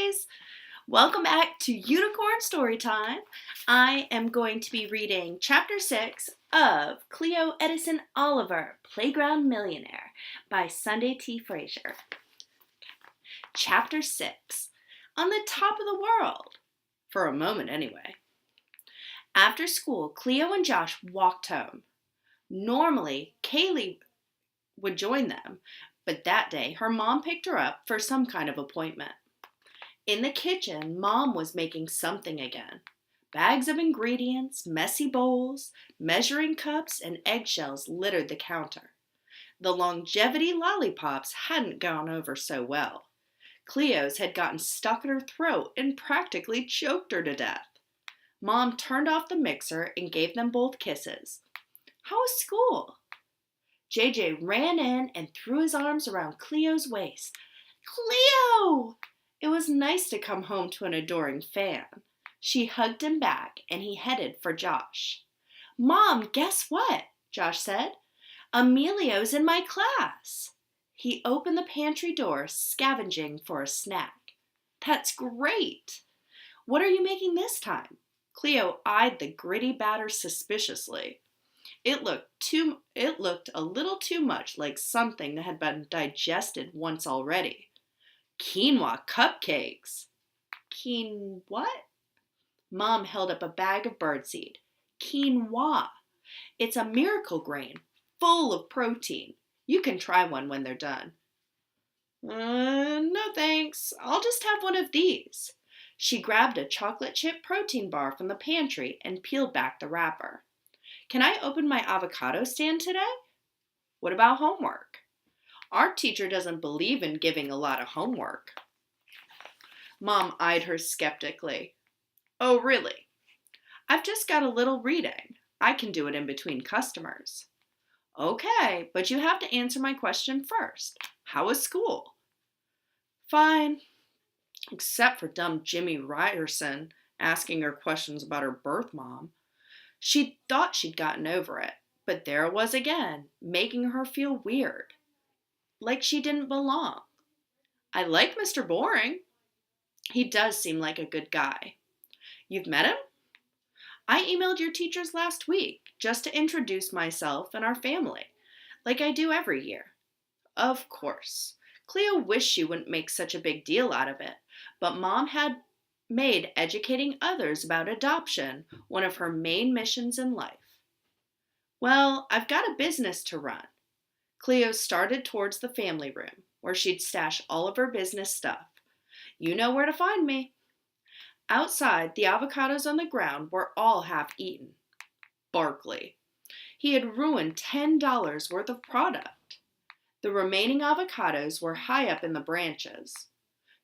guys! Welcome back to Unicorn Storytime. I am going to be reading Chapter 6 of Cleo Edison Oliver, Playground Millionaire by Sunday T. Frazier. Chapter 6, On the Top of the World. For a moment anyway. After school, Cleo and Josh walked home. Normally, Kaylee would join them, but that day her mom picked her up for some kind of appointment. In the kitchen, Mom was making something again. Bags of ingredients, messy bowls, measuring cups, and eggshells littered the counter. The longevity lollipops hadn't gone over so well. Cleo's had gotten stuck in her throat and practically choked her to death. Mom turned off the mixer and gave them both kisses. "How was school?" JJ ran in and threw his arms around Cleo's waist. "Cleo!" It was nice to come home to an adoring fan. She hugged him back, and he headed for Josh. "Mom, guess what?" Josh said. "Emilio's in my class." He opened the pantry door, scavenging for a snack. "That's great. What are you making this time?" Cleo eyed the gritty batter suspiciously. It looked a little too much like something that had been digested once already. "Quinoa cupcakes." What? Mom held up a bag of birdseed. Quinoa. It's a miracle grain, full of protein. You can try one when they're done. No thanks. I'll just have one of these." She grabbed a chocolate chip protein bar from the pantry and peeled back the wrapper. "Can I open my avocado stand today?" "What about homework?" "Our teacher doesn't believe in giving a lot of homework." Mom eyed her skeptically. "Oh, really?" "I've just got a little reading. I can do it in between customers." "Okay, but you have to answer my question first. How was school?" "Fine. Except for dumb Jimmy Ryerson asking her questions about her birth mom. She thought she'd gotten over it, but there it was again, making her feel weird. Like she didn't belong. I like Mr. Boring. He does seem like a good guy." "You've met him?" "I emailed your teachers last week, just to introduce myself and our family, like I do every year." Of course. Cleo wished she wouldn't make such a big deal out of it, but Mom had made educating others about adoption one of her main missions in life. "Well, I've got a business to run." Cleo started towards the family room, where she'd stash all of her business stuff. "You know where to find me." Outside, the avocados on the ground were all half eaten. Barkley. He had ruined $10 worth of product. The remaining avocados were high up in the branches.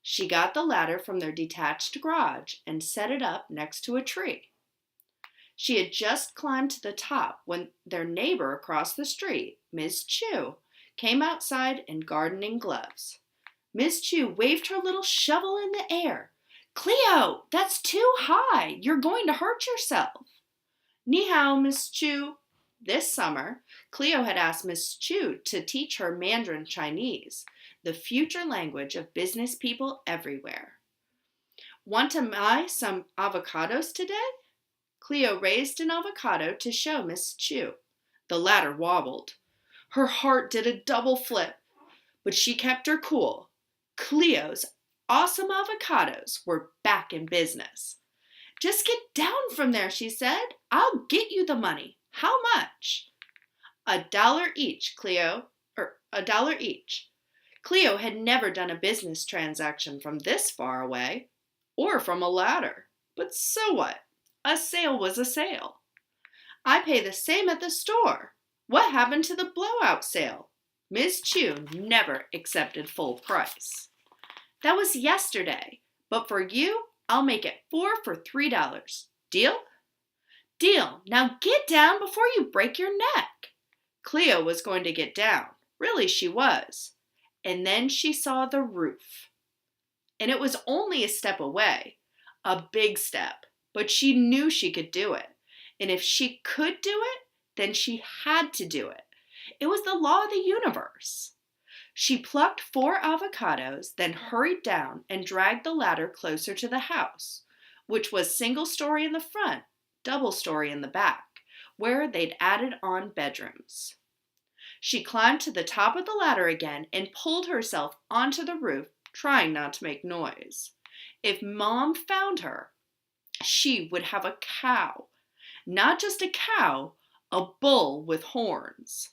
She got the ladder from their detached garage and set it up next to a tree. She had just climbed to the top when their neighbor across the street, Ms. Chu, came outside in gardening gloves. Ms. Chu waved her little shovel in the air. "Cleo, that's too high. You're going to hurt yourself." "Ni hao, Ms. Chu." This summer, Cleo had asked Ms. Chu to teach her Mandarin Chinese, the future language of business people everywhere. "Want to buy some avocados today?" Cleo raised an avocado to show Miss Chu. The latter wobbled. Her heart did a double flip, but she kept her cool. Cleo's awesome avocados were back in business. "Just get down from there," she said. "I'll get you the money. How much?" $1 each, Cleo. $1 each. Cleo had never done a business transaction from this far away, or from a ladder. But so what? A sale was a sale. "I pay the same at the store. What happened to the blowout sale?" Ms. Chu never accepted full price. "That was yesterday, but for you, I'll make it 4 for $3. Deal?" "Deal. Now get down before you break your neck." Cleo was going to get down. Really, she was. And then she saw the roof. And it was only a step away. A big step. But she knew she could do it. And if she could do it, then she had to do it. It was the law of the universe. She plucked 4 avocados, then hurried down and dragged the ladder closer to the house, which was single story in the front, double story in the back, where they'd added on bedrooms. She climbed to the top of the ladder again and pulled herself onto the roof, trying not to make noise. If Mom found her, she would have a cow. Not just a cow, a bull with horns.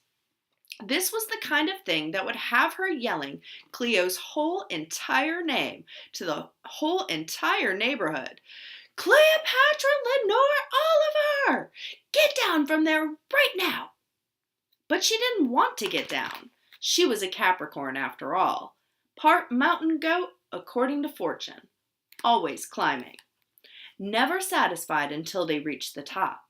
This was the kind of thing that would have her yelling Cleo's whole entire name to the whole entire neighborhood. Cleopatra Lenore Oliver! Get down from there right now! But she didn't want to get down. She was a Capricorn after all. Part mountain goat, according to fortune. Always climbing. Never satisfied until they reached the top.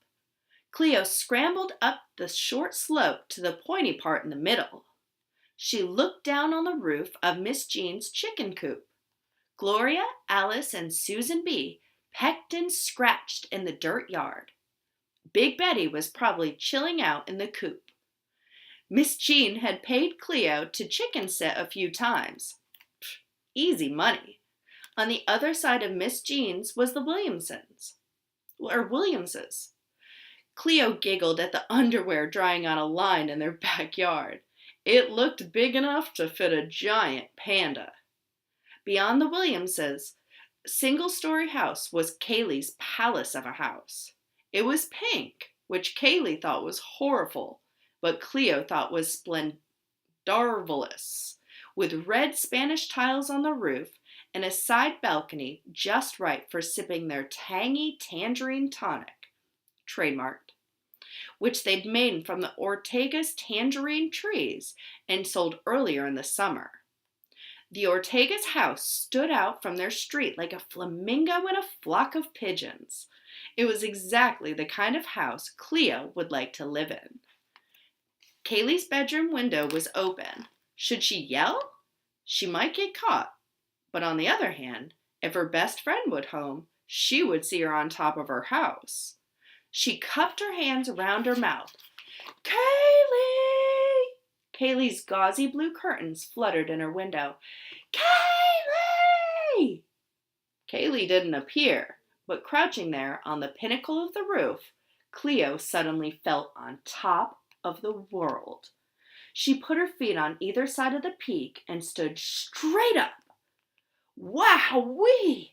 Cleo scrambled up the short slope to the pointy part in the middle. She looked down on the roof of Miss Jean's chicken coop. Gloria, Alice, and Susan B. pecked and scratched in the dirt yard. Big Betty was probably chilling out in the coop. Miss Jean had paid Cleo to chicken sit a few times. Easy money. On the other side of Miss Jean's was the Williamses. Cleo giggled at the underwear drying on a line in their backyard. It looked big enough to fit a giant panda. Beyond the Williamses' single-story house was Kaylee's palace of a house. It was pink, which Kaylee thought was horrible, but Cleo thought was splendiferous, with red Spanish tiles on the roof and a side balcony just right for sipping their tangy tangerine tonic, trademarked, which they'd made from the Ortega's tangerine trees and sold earlier in the summer. The Ortega's house stood out from their street like a flamingo in a flock of pigeons. It was exactly the kind of house Cleo would like to live in. Kaylee's bedroom window was open. Should she yell? She might get caught. But on the other hand, if her best friend would home, she would see her on top of her house. She cupped her hands around her mouth. Kaylee! Kaylee's gauzy blue curtains fluttered in her window. Kaylee! Kaylee didn't appear, but crouching there on the pinnacle of the roof, Cleo suddenly felt on top of the world. She put her feet on either side of the peak and stood straight up. Wowee!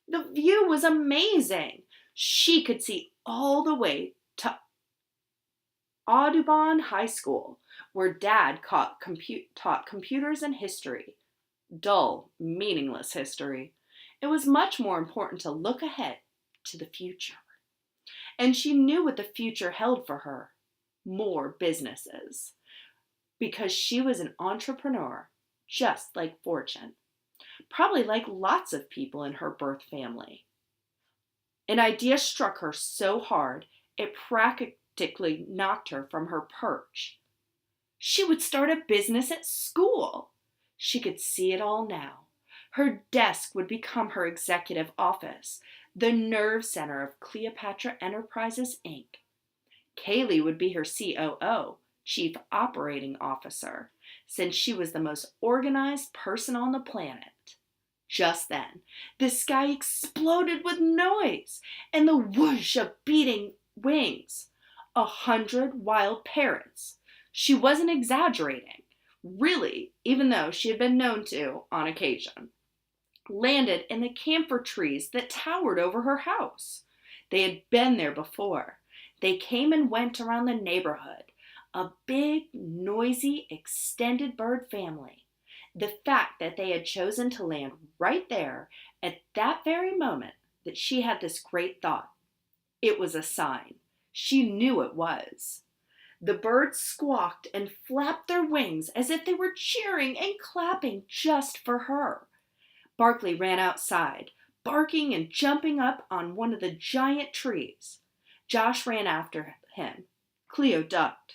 The view was amazing. She could see all the way to Audubon High School, where Dad taught computers and history. Dull, meaningless history. It was much more important to look ahead to the future. And she knew what the future held for her. More businesses. Because she was an entrepreneur, just like Fortune. Probably like lots of people in her birth family. An idea struck her so hard, it practically knocked her from her perch. She would start a business at school. She could see it all now. Her desk would become her executive office, the nerve center of Cleopatra Enterprises, Inc. Kaylee would be her COO, Chief Operating Officer, since she was the most organized person on the planet. Just then, the sky exploded with noise and the whoosh of beating wings. 100 wild parrots. She wasn't exaggerating, really, even though she had been known to on occasion. Landed in the camphor trees that towered over her house. They had been there before. They came and went around the neighborhood. A big, noisy, extended bird family. The fact that they had chosen to land right there at that very moment that she had this great thought. It was a sign. She knew it was. The birds squawked and flapped their wings as if they were cheering and clapping just for her. Barkley ran outside, barking and jumping up on one of the giant trees. Josh ran after him. Cleo ducked.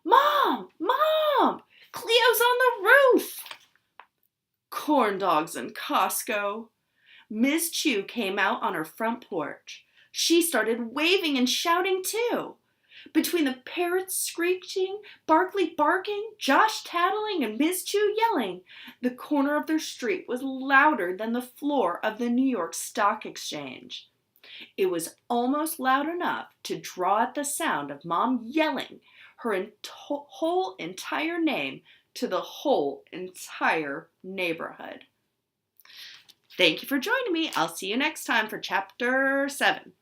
Mom! Mom! Cleo's on the roof! Corn dogs in Costco. Ms. Chu came out on her front porch. She started waving and shouting too. Between the parrots screeching, Barkley barking, Josh tattling, and Miss Chew yelling, the corner of their street was louder than the floor of the New York Stock Exchange. It was almost loud enough to draw out the sound of Mom yelling her whole entire name to the whole entire neighborhood. Thank you for joining me. I'll see you next time for Chapter 7.